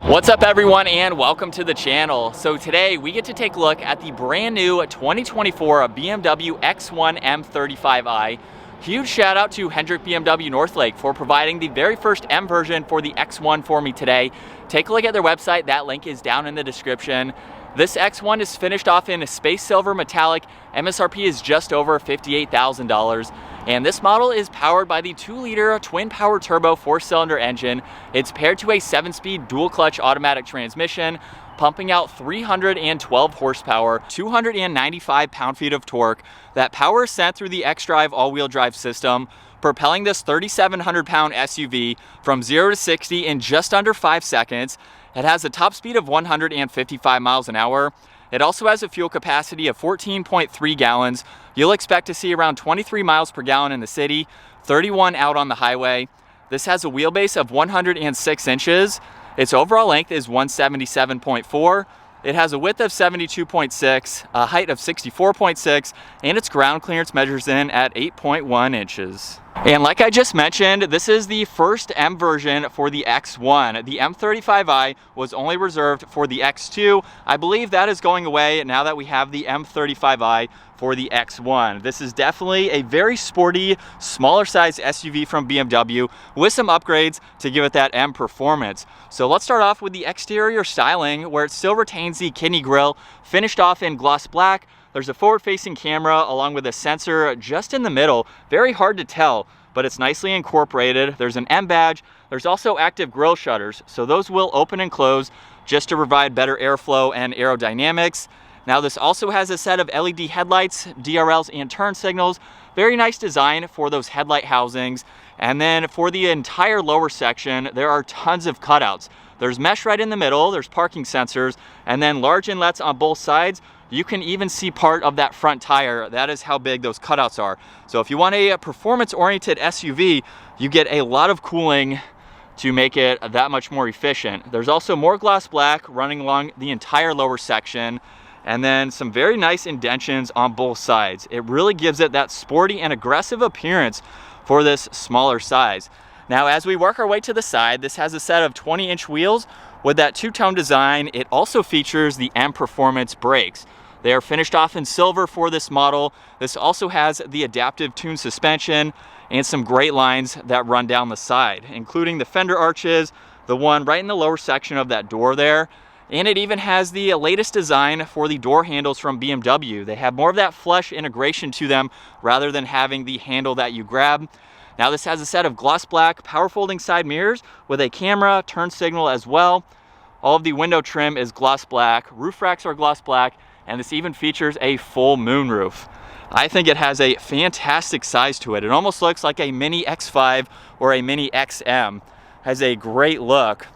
What's up everyone, and welcome to the channel. So today we get to take a look at the brand new 2024 BMW X1 M35i. Huge shout out to Hendrick BMW Northlake for providing the very first M version for the X1 for me today. Take a look at their website, that link is down in the description. This X1 is finished off in a space silver metallic. MSRP is just over $58,000. And this model is powered by the 2-liter twin power turbo 4-cylinder engine. It's paired to a 7-speed dual clutch automatic transmission, pumping out 312 horsepower, 295 pound-feet of torque. That power is sent through the xDrive all-wheel drive system, propelling this 3,700-pound SUV from 0 to 60 in just under 5 seconds. It has a top speed of 155 miles an hour. It also has a fuel capacity of 14.3 gallons. You'll expect to see around 23 miles per gallon in the city, 31 out on the highway. This has a wheelbase of 106 inches. Its overall length is 177.4. It has a width of 72.6, a height of 64.6, and its ground clearance measures in at 8.1 inches. And like I just mentioned, this is the first M version for the X1. The M35i was only reserved for the X2. I believe that is going away now that we have the M35i for the X1. This is definitely a very sporty, smaller size SUV from BMW with some upgrades to give it that M performance. So let's start off with the exterior styling, where it still retains the kidney grille, finished off in gloss black. There's a forward-facing camera along with a sensor just in the middle. Very hard to tell, but it's nicely incorporated. There's an M badge. There's also active grille shutters, so those will open and close just to provide better airflow and aerodynamics. Now this also has a set of LED headlights, DRLs, and turn signals. Very nice design for those headlight housings. And then for the entire lower section, there are tons of cutouts. There's mesh right in the middle, there's parking sensors, and then large inlets on both sides. You can even see part of that front tire. That is how big those cutouts are. So if you want a performance-oriented SUV, you get a lot of cooling to make it that much more efficient. There's also more gloss black running along the entire lower section, and then some very nice indentions on both sides. It really gives it that sporty and aggressive appearance for this smaller size. Now, as we work our way to the side, this has a set of 20-inch wheels with that two-tone design. It also features the M Performance brakes. They are finished off in silver for this model. This also has the adaptive tune suspension and some great lines that run down the side, including the fender arches, the one right in the lower section of that door there. And it even has the latest design for the door handles from BMW. They have more of that flush integration to them rather than having the handle that you grab. Now this has a set of gloss black power folding side mirrors with a camera, turn signal as well. All of the window trim is gloss black, roof racks are gloss black, and this even features a full moonroof. I think it has a fantastic size to it. It almost looks like a mini X5 or a mini XM. Has a great look.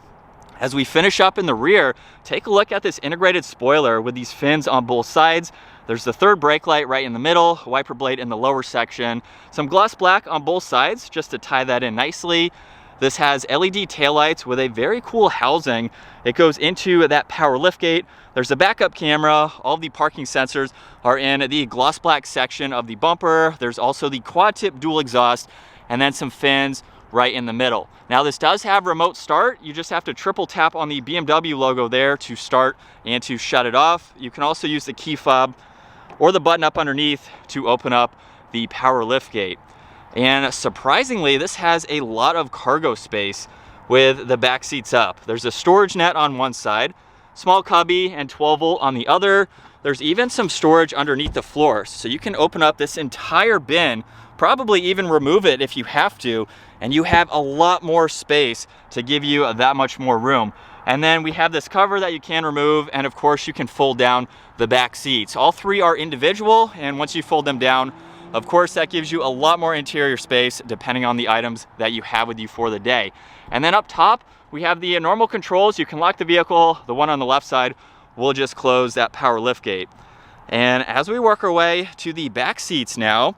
As we finish up in the rear, take a look at this integrated spoiler with these fins on both sides. There's the third brake light right in the middle, wiper blade in the lower section, some gloss black on both sides just to tie that in nicely. This has LED taillights with a very cool housing. It goes into that power liftgate. There's a backup camera. All the parking sensors are in the gloss black section of the bumper. There's also the quad tip dual exhaust, and then some fins right in the middle. Now this does have remote start. You just have to triple tap on the BMW logo there to start and to shut it off. You can also use the key fob or the button up underneath to open up the power liftgate. And surprisingly, this has a lot of cargo space with the back seats up. There's a storage net on one side, small cubby and 12-volt on the other. There's even some storage underneath the floor, so you can open up this entire bin, probably even remove it if you have to, and you have a lot more space to give you that much more room. And then we have this cover that you can remove, and of course you can fold down the back seats. All three are individual, and once you fold them down, of course that gives you a lot more interior space depending on the items that you have with you for the day. And then up top, we have the normal controls. You can lock the vehicle. The one on the left side will just close that power liftgate. And as we work our way to the back seats now,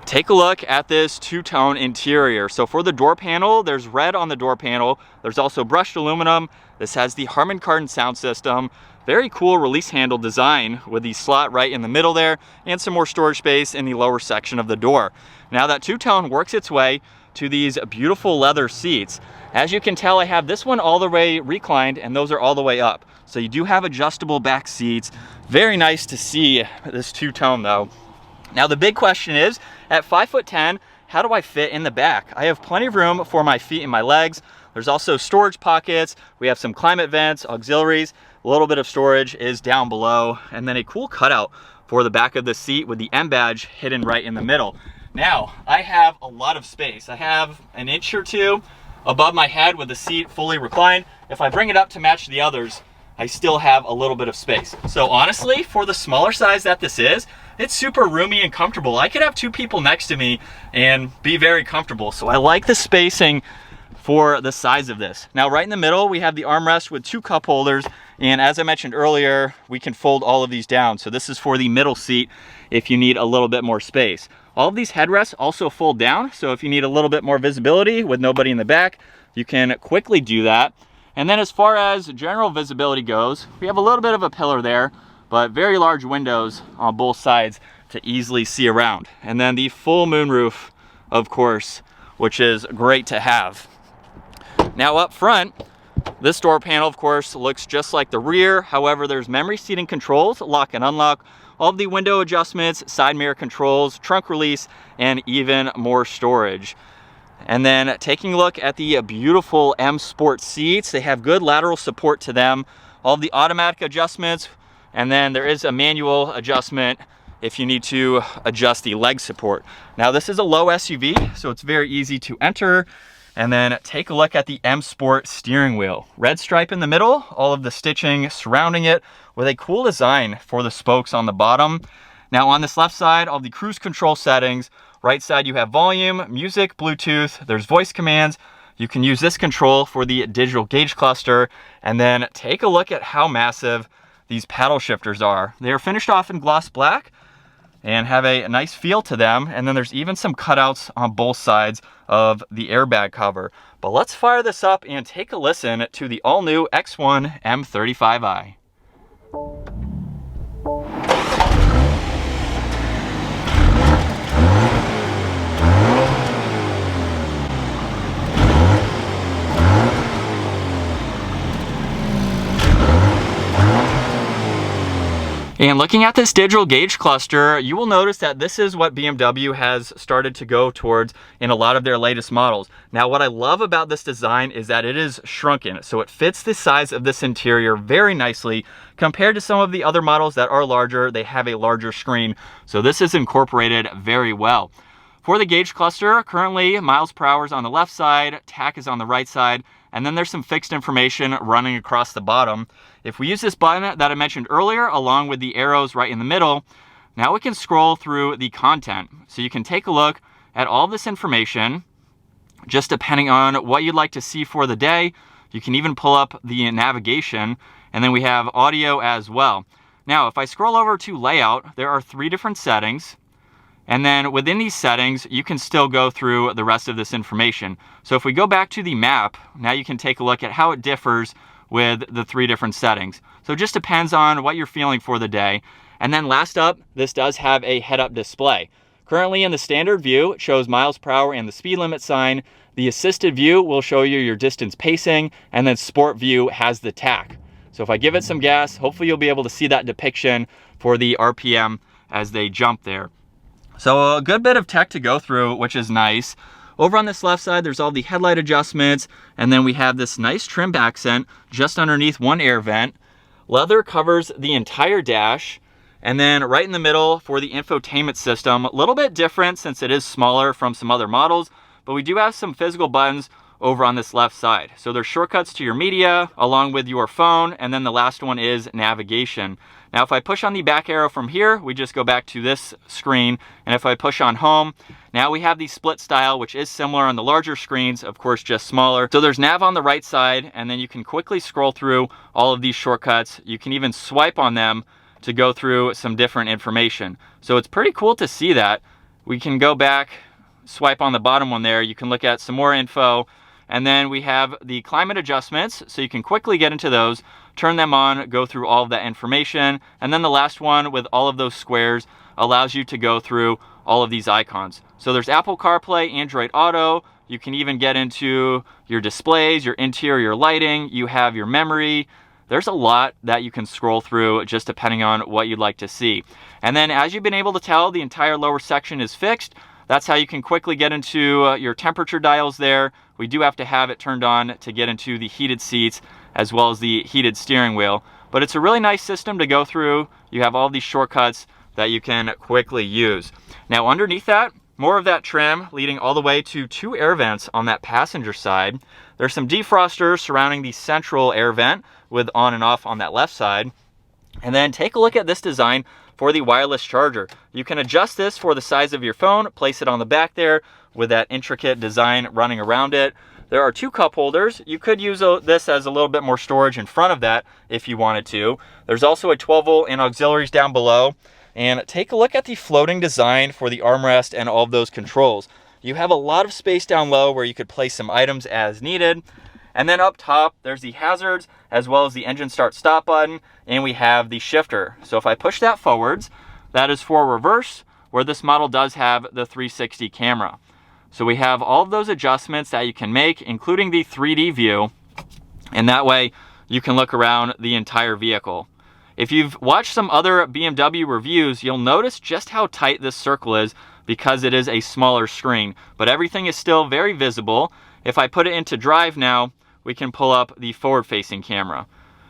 take a look at this two-tone interior. So for the door panel, there's red on the door panel. There's also brushed aluminum. This has the Harman Kardon sound system. Very cool release handle design with the slot right in the middle there and some more storage space in the lower section of the door. Now that two-tone works its way to these beautiful leather seats. As you can tell, I have this one all the way reclined and those are all the way up. So you do have adjustable back seats. Very nice to see this two-tone though. Now the big question is, at 5'10", how do I fit in the back? I have plenty of room for my feet and my legs. There's also storage pockets. We have some climate vents, auxiliaries. A little bit of storage is down below, and then a cool cutout for the back of the seat with the M badge hidden right in the middle. Now, I have a lot of space. I have an inch or two above my head with the seat fully reclined. If I bring it up to match the others, I still have a little bit of space. So honestly, for the smaller size that this is, it's super roomy and comfortable. I could have two people next to me and be very comfortable. So I like the spacing for the size of this. Now right in the middle, we have the armrest with two cup holders. And as I mentioned earlier, we can fold all of these down. So this is for the middle seat if you need a little bit more space. All of these headrests also fold down. So if you need a little bit more visibility with nobody in the back, you can quickly do that. And then as far as general visibility goes, we have a little bit of a pillar there, but very large windows on both sides to easily see around. And then the full moonroof, of course, which is great to have. Now up front, this door panel, of course, looks just like the rear. However, there's memory seating controls, lock and unlock, all of the window adjustments, side mirror controls, trunk release, and even more storage. And then taking a look at the beautiful M Sport seats, they have good lateral support to them, all of the automatic adjustments, and then there is a manual adjustment if you need to adjust the leg support. Now this is a low SUV, so it's very easy to enter. And then take a look at the M Sport steering wheel. Red stripe in the middle, all of the stitching surrounding it with a cool design for the spokes on the bottom. Now on this left side, all the cruise control settings. Right side, you have volume, music, Bluetooth, there's voice commands. You can use this control for the digital gauge cluster. And then take a look at how massive these paddle shifters are. They are finished off in gloss black and have a nice feel to them. And then there's even some cutouts on both sides of the airbag cover. But let's fire this up and take a listen to the all-new X1 M35i. And looking at this digital gauge cluster, you will notice that this is what BMW has started to go towards in a lot of their latest models. Now, what I love about this design is that it is shrunken, so it fits the size of this interior very nicely compared to some of the other models that are larger. They have a larger screen, so this is incorporated very well. For the gauge cluster, currently miles per hour is on the left side, tach is on the right side, and then there's some fixed information running across the bottom. If we use this button that I mentioned earlier, along with the arrows right in the middle, now we can scroll through the content. So you can take a look at all this information, just depending on what you'd like to see for the day. You can even pull up the navigation, and then we have audio as well. Now, if I scroll over to layout, there are 3 different settings. And then within these settings, you can still go through the rest of this information. So if we go back to the map, now you can take a look at how it differs with the 3 different settings. So it just depends on what you're feeling for the day. And then last up, this does have a head-up display. Currently in the standard view, it shows miles per hour and the speed limit sign. The assisted view will show you your distance pacing, and then sport view has the tach. So if I give it some gas, hopefully you'll be able to see that depiction for the RPM as they jump there. So a good bit of tech to go through, which is nice. Over on this left side, there's all the headlight adjustments, and then we have this nice trim accent just underneath one air vent. Leather covers the entire dash, and then right in the middle for the infotainment system, a little bit different since it is smaller from some other models, but we do have some physical buttons over on this left side. So there's shortcuts to your media along with your phone, and then the last one is navigation. Now, if I push on the back arrow from here, we just go back to this screen. And if I push on home, now we have the split style, which is similar on the larger screens, of course, just smaller. So there's nav on the right side, and then you can quickly scroll through all of these shortcuts. You can even swipe on them to go through some different information. So it's pretty cool to see that. We can go back, swipe on the bottom one there. You can look at some more info. And then we have the climate adjustments, so you can quickly get into those, turn them on, go through all of that information. And then the last one with all of those squares allows you to go through all of these icons. So there's Apple CarPlay, Android Auto. You can even get into your displays, your interior lighting, you have your memory. There's a lot that you can scroll through just depending on what you'd like to see. And then as you've been able to tell, the entire lower section is fixed. That's how you can quickly get into your temperature dials there. We do have to have it turned on to get into the heated seats as well as the heated steering wheel. But it's a really nice system to go through. You have all these shortcuts that you can quickly use. Now underneath that, more of that trim leading all the way to 2 air vents on that passenger side. There's some defrosters surrounding the central air vent with on and off on that left side. And then take a look at this design for the wireless charger. You can adjust this for the size of your phone, place it on the back there with that intricate design running around it. There are 2 cup holders. You could use this as a little bit more storage in front of that if you wanted to. There's also a 12 volt and auxiliaries down below. And take a look at the floating design for the armrest and all of those controls. You have a lot of space down low where you could place some items as needed. And then up top, there's the hazards as well as the engine start stop button, and we have the shifter. So if I push that forwards, that is for reverse, where this model does have the 360 camera. So we have all of those adjustments that you can make, including the 3D view, and that way you can look around the entire vehicle. If you've watched some other BMW reviews, you'll notice just how tight this circle is because it is a smaller screen, but everything is still very visible. If I put it into drive now, we can pull up the forward-facing camera.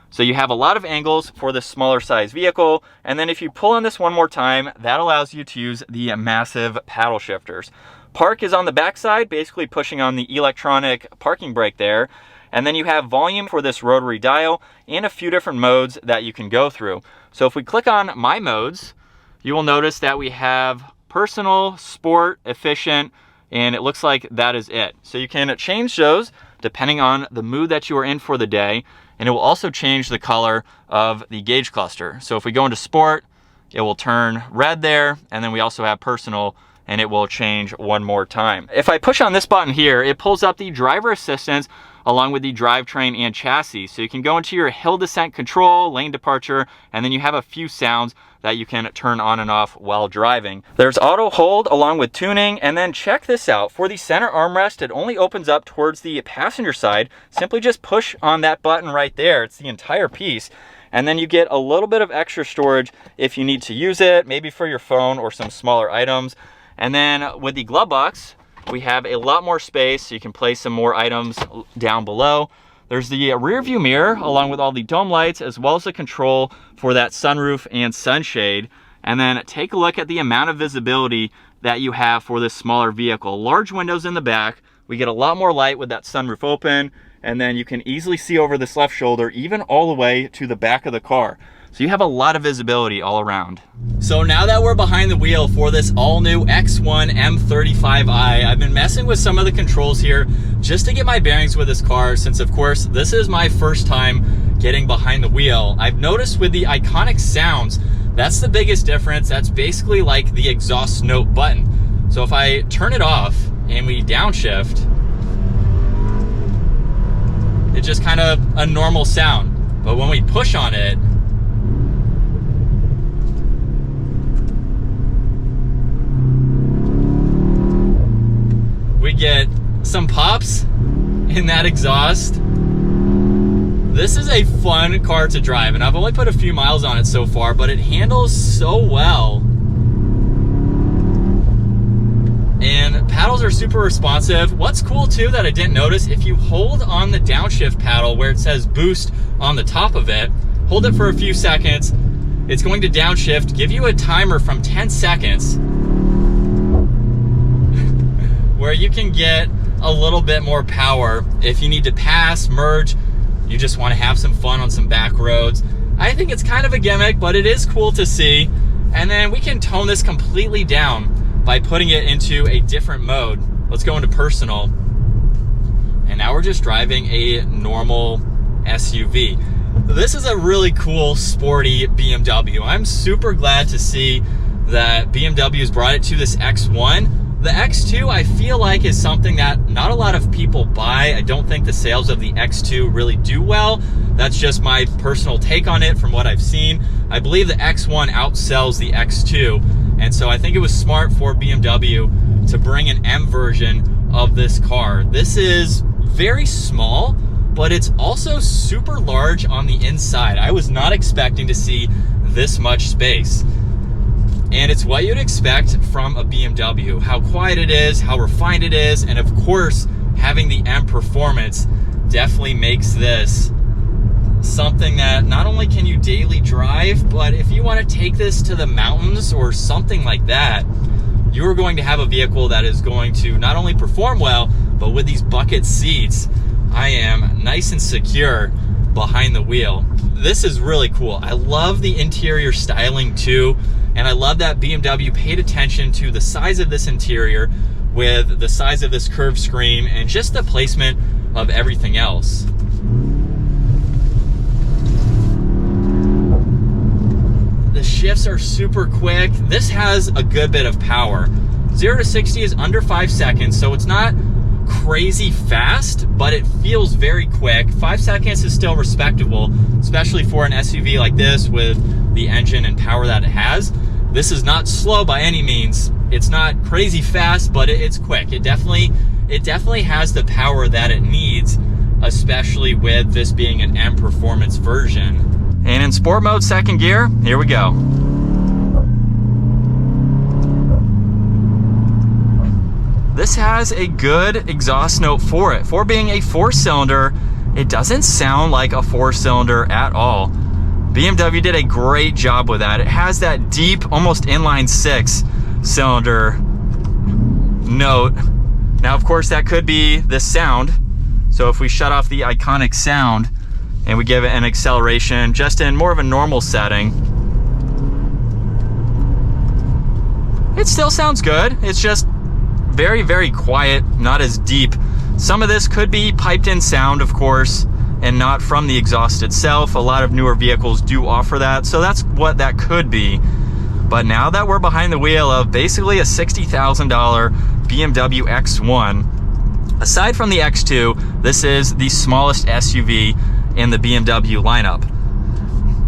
So you have a lot of angles for this smaller size vehicle, and then if you pull on this one more time, that allows you to use the massive paddle shifters. Park is on the back side, basically pushing on the electronic parking brake there, and then you have volume for this rotary dial and a few different modes that you can go through. So if we click on My Modes, you will notice that we have personal, sport, efficient, and it looks like that is it. So you can change those depending on the mood that you are in for the day, and it will also change the color of the gauge cluster. So if we go into sport, it will turn red there, and then we also have personal, and it will change one more time. If I push on this button here, it pulls up the driver assistance along with the drivetrain and chassis. So you can go into your hill descent control, lane departure, and then you have a few sounds that you can turn on and off while driving. There's auto hold along with tuning, and then check this out. For the center armrest, it only opens up towards the passenger side. Simply just push on that button right there. It's the entire piece. And then you get a little bit of extra storage if you need to use it, maybe for your phone or some smaller items. And then with the glove box, we have a lot more space, so you can place some more items down below. There's the rear view mirror along with all the dome lights as well as the control for that sunroof and sunshade. And then take a look at the amount of visibility that you have for this smaller vehicle. Large windows in the back. We get a lot more light with that sunroof open, and then you can easily see over this left shoulder even all the way to the back of the car. So you have a lot of visibility all around. So now that we're behind the wheel for this all-new X1 M35i, I've been messing with some of the controls here just to get my bearings with this car, since of course this is my first time getting behind the wheel. I've noticed with the iconic sounds, that's the biggest difference. That's basically like the exhaust note button. So if I turn it off and we downshift, it's just kind of a normal sound. But when we push on it, we get some pops in that exhaust. This is a fun car to drive, and I've only put a few miles on it so far, but it handles so well. And paddles are super responsive. What's cool too that I didn't notice, if you hold on the downshift paddle where it says boost on the top of it, hold it for a few seconds, it's going to downshift, give you a timer from 10 seconds where you can get a little bit more power if you need to pass, merge, you just want to have some fun on some back roads. I think it's kind of a gimmick, but it is cool to see. And then we can tone this completely down by putting it into a different mode. Let's go into personal. And now we're just driving a normal SUV. This is a really cool, sporty BMW. I'm super glad to see that BMW has brought it to this X1. The X2, I feel like, is something that not a lot of people buy. I don't think the sales of the X2 really do well. That's just my personal take on it from what I've seen. I believe the X1 outsells the X2, and so I think it was smart for BMW to bring an M version of this car. This is very small, but it's also super large on the inside. I was not expecting to see this much space. And it's what you'd expect from a BMW. How quiet it is, how refined it is, and of course, having the M Performance definitely makes this something that not only can you daily drive, but if you want to take this to the mountains or something like that, you're going to have a vehicle that is going to not only perform well, but with these bucket seats, I am nice and secure behind the wheel. This is really cool. I love the interior styling too, and I love that BMW paid attention to the size of this interior with the size of this curved screen and just the placement of everything else. The shifts are super quick. This has a good bit of power. 0 to 60 is under 5 seconds, so it's not crazy fast, but it feels very quick. 5 seconds is still respectable, especially for an SUV like this with the engine and power that it has. This is not slow by any means. It's not crazy fast, but it's quick. It definitely has the power that it needs, especially with this being an M Performance version. And in sport mode, second gear, here we go. This has a good exhaust note for it. For being a 4-cylinder, it doesn't sound like a 4-cylinder at all. BMW did a great job with that. It has that deep, almost inline 6-cylinder note. Now, of course, that could be the sound. So if we shut off the iconic sound and we give it an acceleration just in more of a normal setting, it still sounds good. It's just very, very quiet, not as deep. Some of this could be piped in sound, of course, and not from the exhaust itself. A lot of newer vehicles do offer that, so that's what that could be. But now that we're behind the wheel of basically a $60,000 BMW X1, aside from the X2, this is the smallest SUV in the BMW lineup.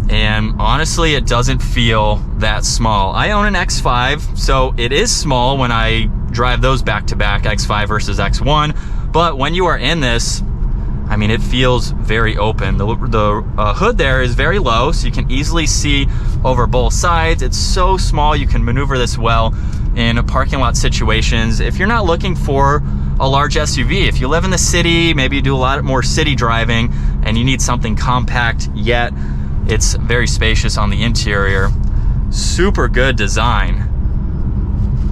And honestly, it doesn't feel that small. I own an X5, so it is small when I drive those back to back, X5 versus X1. But when you are in this, I mean, it feels very open. The hood there is very low, so you can easily see over both sides. It's so small, you can maneuver this well in parking lot situations. If you're not looking for a large SUV, if you live in the city, maybe you do a lot more city driving and you need something compact, yet it's very spacious on the interior. Super good design.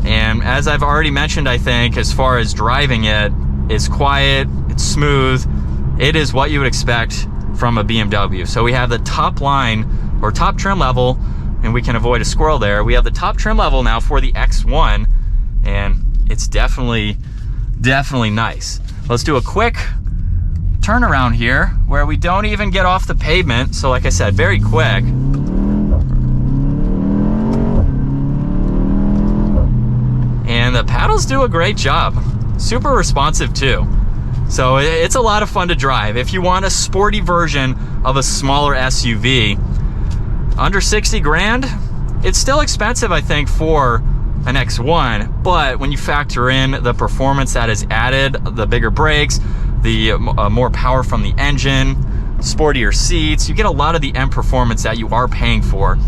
And as I've already mentioned, I think, as far as driving it, it's quiet, it's smooth. It is what you would expect from a BMW. So we have the top line or top trim level, and we can avoid a squirrel there. We have the top trim level now for the X1, and it's definitely nice. Let's do a quick turnaround here where we don't even get off the pavement. So like I said, very quick. And the paddles do a great job. Super responsive too. So it's a lot of fun to drive. If you want a sporty version of a smaller SUV, under 60 grand, it's still expensive, I think, for an X1, but when you factor in the performance that is added, the bigger brakes, the more power from the engine, sportier seats, you get a lot of the M Performance that you are paying for.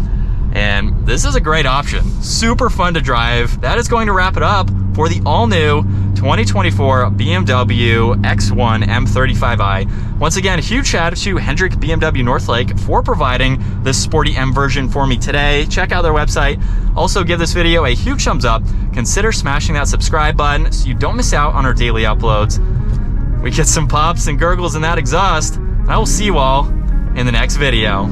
And this is a great option. Super fun to drive. That is going to wrap it up for the all-new 2024 BMW X1 M35i. Once again, a huge shout out to Hendrick BMW Northlake for providing this sporty M version for me today. Check out their website. Also, give this video a huge thumbs up. Consider smashing that subscribe button so you don't miss out on our daily uploads. We get some pops and gurgles in that exhaust, and I will see you all in the next video.